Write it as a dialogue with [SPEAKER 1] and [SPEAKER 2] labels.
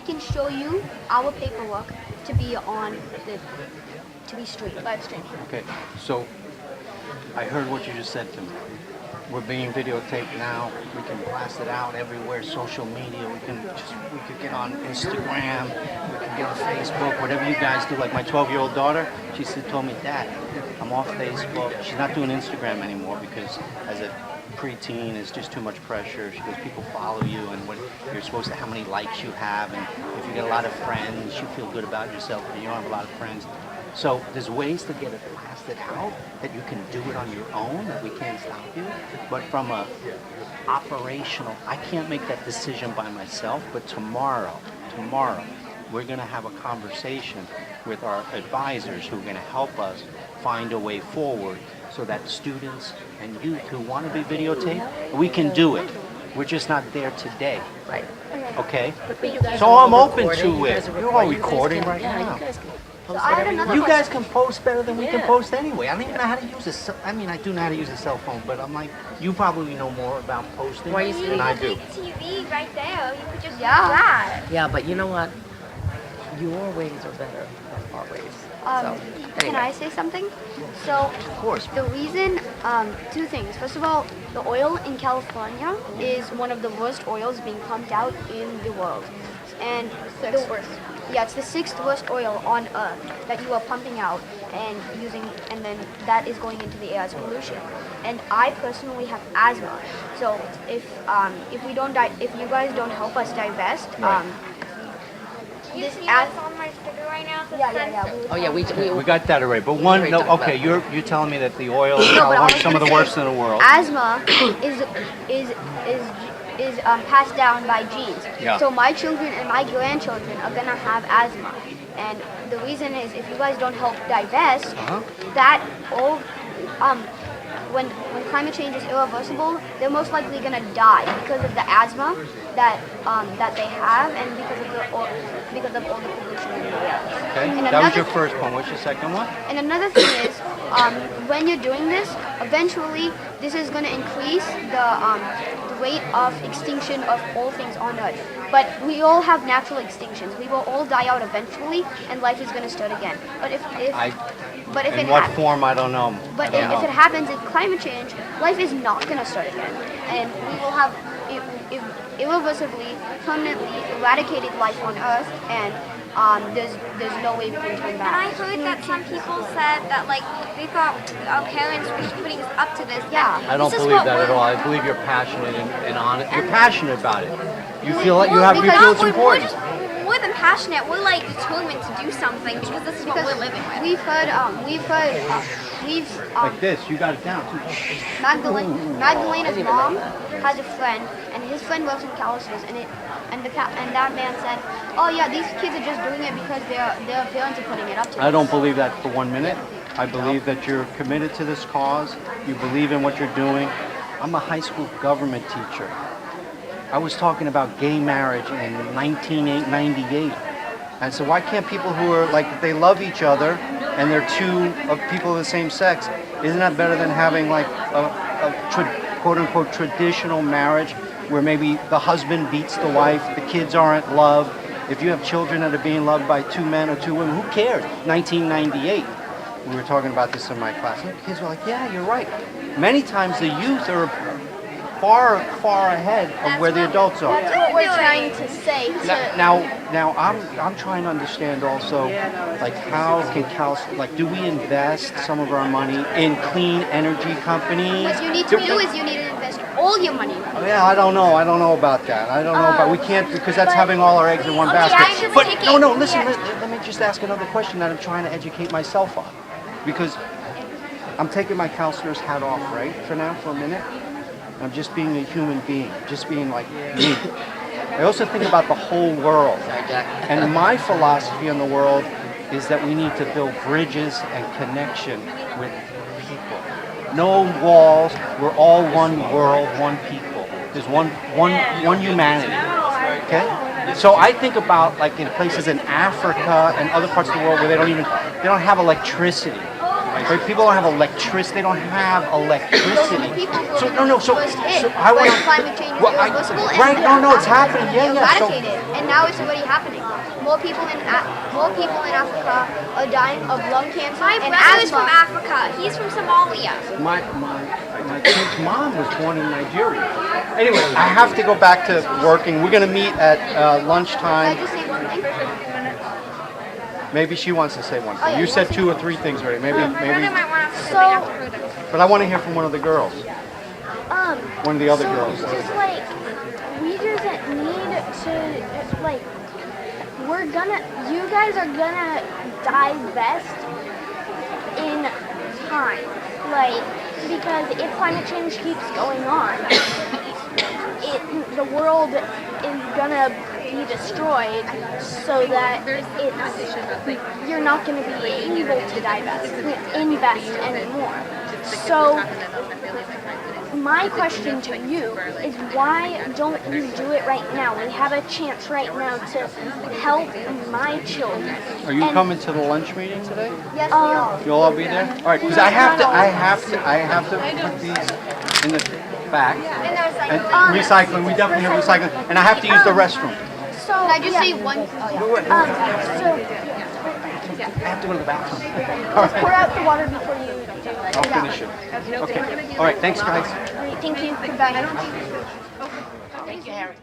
[SPEAKER 1] can show you our paperwork to be on the live stream.
[SPEAKER 2] Okay, so I heard what you just said to me. We're being videotaped now. We can blast it out everywhere, social media. We could get on Instagram. We can get on Facebook. Whatever you guys do. Like my 12-year-old daughter, she told me, Dad, I'm off Facebook. She's not doing Instagram anymore because as a preteen, it's just too much pressure. She goes, people follow you, and what you're supposed to, how many likes you have, and if you get a lot of friends, you feel good about yourself. But you don't have a lot of friends. So there's ways to get it blasted out that you can do it on your own, that we can't stop you. But from a operational, I can't make that decision by myself, but tomorrow, we're gonna have a conversation with our advisors who are gonna help us find a way forward so that students and youth who want to be videotaped, we can do it. We're just not there today.
[SPEAKER 3] Right.
[SPEAKER 2] Okay?
[SPEAKER 3] But you guys
[SPEAKER 2] So
[SPEAKER 3] are
[SPEAKER 2] I'm open
[SPEAKER 3] recording.
[SPEAKER 2] to it. You're all recording right
[SPEAKER 3] Yeah,
[SPEAKER 2] now.
[SPEAKER 3] you guys can post
[SPEAKER 1] So I have
[SPEAKER 3] whatever you
[SPEAKER 1] another
[SPEAKER 3] want.
[SPEAKER 2] You guys can post better than we can
[SPEAKER 3] Yeah.
[SPEAKER 2] post anyway. I don't even know how to use I mean, I do know how to use a cell phone, but I'm like, you probably know more about posting
[SPEAKER 3] Why you
[SPEAKER 2] than I do.
[SPEAKER 4] TV right there. You could just
[SPEAKER 1] Yeah.
[SPEAKER 4] use that.
[SPEAKER 3] Yeah, but you know what? Your ways are better than our ways.
[SPEAKER 1] Can I say something? So
[SPEAKER 2] Of course.
[SPEAKER 1] the reason, two things. First of all, the oil in California is one of the worst oils being pumped out in the world. And the worst. Yeah, it's the 6th worst oil on earth that you are pumping out and using, and then that is going into the air as pollution. And I personally have asthma. So if you guys don't help us divest,
[SPEAKER 4] You
[SPEAKER 1] this
[SPEAKER 4] see
[SPEAKER 1] ad-
[SPEAKER 4] what's on my sticker right now? It says
[SPEAKER 1] yeah.
[SPEAKER 4] censor.
[SPEAKER 3] Oh yeah,
[SPEAKER 2] We got that already. But one,
[SPEAKER 3] already
[SPEAKER 2] no,
[SPEAKER 3] talked
[SPEAKER 2] okay,
[SPEAKER 3] about
[SPEAKER 2] you're telling me that the oil in
[SPEAKER 1] No, but I
[SPEAKER 2] California
[SPEAKER 1] was
[SPEAKER 2] is some of the
[SPEAKER 1] gonna
[SPEAKER 2] worst in the world.
[SPEAKER 1] Asthma is passed down by genes.
[SPEAKER 2] Yeah.
[SPEAKER 1] So my children and my grandchildren are gonna have asthma, and the reason is if you guys don't help divest, that all when climate change is irreversible, they're most likely gonna die because of the asthma that they have, and because of all the pollution in the air.
[SPEAKER 2] Okay,
[SPEAKER 1] And
[SPEAKER 2] that was your
[SPEAKER 1] another-
[SPEAKER 2] first one. What's your second one?
[SPEAKER 1] And another thing is, when you're doing this, eventually this is going to increase the rate of extinction of all things on Earth. But we all have natural extinctions. We will all die out eventually, and life is going to start again. But if
[SPEAKER 2] In
[SPEAKER 1] it
[SPEAKER 2] what
[SPEAKER 1] happens,
[SPEAKER 2] form, I don't know.
[SPEAKER 1] but
[SPEAKER 2] I don't
[SPEAKER 1] if
[SPEAKER 2] know.
[SPEAKER 1] it happens in climate change, life is not going to start again, and we will have irreversibly, permanently eradicated life on Earth, and there's no way we can turn
[SPEAKER 4] And
[SPEAKER 1] back.
[SPEAKER 4] I heard that some people said that like they thought our parents were putting us up to this.
[SPEAKER 1] Yeah.
[SPEAKER 2] I don't
[SPEAKER 4] This is
[SPEAKER 2] believe
[SPEAKER 4] what
[SPEAKER 2] that at
[SPEAKER 4] we're-
[SPEAKER 2] all. I believe you're passionate and honest. You're passionate about it. You feel like you
[SPEAKER 4] Well,
[SPEAKER 2] feel
[SPEAKER 4] because
[SPEAKER 2] it's
[SPEAKER 4] we're
[SPEAKER 2] important.
[SPEAKER 4] just more than passionate. We're like determined to do something because this is what we're living with.
[SPEAKER 1] We've heard
[SPEAKER 2] Like this, you got it down too.
[SPEAKER 1] Magdalena's mom has a friend, and his friend works in CalSTRS, and that man said, "Oh yeah, these kids are just doing it because their parents are putting it up to
[SPEAKER 2] I
[SPEAKER 1] them."
[SPEAKER 2] don't believe that for 1 minute. I believe that you're committed to this cause. You believe in what you're doing. I'm a high school government teacher. I was talking about gay marriage in 1998. And so why can't people who are like, they love each other and they're two of people of the same sex, isn't that better than having like a quote unquote traditional marriage where maybe the husband beats the wife, the kids aren't loved? If you have children that are being loved by two men or two women, who cares? 1998. We were talking about this in my class. And the kids were like, yeah, you're right. Many times the youth are far ahead of where the adults are.
[SPEAKER 1] That's what we're trying to say.
[SPEAKER 2] Now I'm trying to understand also, like how can like do we invest some of our money in clean energy companies?
[SPEAKER 1] What you need to do is you need to invest all your money.
[SPEAKER 2] Oh, yeah, I don't know about that. I don't know about, we can't, because that's having all our eggs in one basket.
[SPEAKER 4] actually
[SPEAKER 2] But
[SPEAKER 4] take
[SPEAKER 2] no,
[SPEAKER 4] it-
[SPEAKER 2] listen,
[SPEAKER 4] yeah.
[SPEAKER 2] let me just ask another question that I'm trying to educate myself on. Because I'm taking my CalSTRS hat off, right, for a minute. I'm just being a human being, just being like me. I also think about the whole world. And my philosophy on the world is that we need to build bridges and connection with people. No walls, we're all one world, one people. There's one humanity, okay? So I think about like in places in Africa and other parts of the world where they don't have electricity. Right? People don't have electricity. They don't have electricity.
[SPEAKER 1] Those are the people who
[SPEAKER 2] So no. So
[SPEAKER 1] was hit
[SPEAKER 2] I want
[SPEAKER 1] when climate change
[SPEAKER 2] well,
[SPEAKER 1] is irreversible and
[SPEAKER 2] right? No, it's happening. Yeah, yeah. So
[SPEAKER 1] eradicated, and now it's already happening. More people in Africa are dying of lung cancer
[SPEAKER 4] My
[SPEAKER 1] and
[SPEAKER 4] brother is from
[SPEAKER 1] asthma.
[SPEAKER 4] Africa. He's from Somalia.
[SPEAKER 2] my kid's mom was born in Nigeria. Anyway, I have to go back to working. We're gonna meet at
[SPEAKER 1] Can I
[SPEAKER 2] lunchtime.
[SPEAKER 1] just say one thing?
[SPEAKER 2] Maybe she wants to say one thing.
[SPEAKER 1] Oh, yeah,
[SPEAKER 2] You
[SPEAKER 1] you
[SPEAKER 2] said
[SPEAKER 1] want to
[SPEAKER 2] 2 or 3 things already. Maybe,
[SPEAKER 4] My brother
[SPEAKER 2] maybe.
[SPEAKER 4] might want to say
[SPEAKER 1] So-
[SPEAKER 4] something after her.
[SPEAKER 2] But I want to hear from one of the girls. One of the other
[SPEAKER 5] so
[SPEAKER 2] girls.
[SPEAKER 5] just like we just need to like you guys are gonna divest in time, like because if climate change keeps going on, the world is gonna be destroyed, so that you're not gonna be able to invest anymore. So my question to you is, why don't you do it right now? We have a chance right now to help my children.
[SPEAKER 2] Are you
[SPEAKER 5] And,
[SPEAKER 2] coming to the lunch meeting today?
[SPEAKER 1] Yes, we are.
[SPEAKER 2] You'll all be there? All right, because I have to put these in the back. And recycling, we definitely have recycling. And I have to use the restroom.
[SPEAKER 5] So
[SPEAKER 1] Can I just
[SPEAKER 5] yeah,
[SPEAKER 1] say one?
[SPEAKER 5] so
[SPEAKER 2] I have to go to the bathroom.
[SPEAKER 5] pour out the water before you do it.
[SPEAKER 2] I'll finish it. Okay. All right, thanks guys.
[SPEAKER 5] Thank you. Goodbye.
[SPEAKER 2] Thank you, Harry.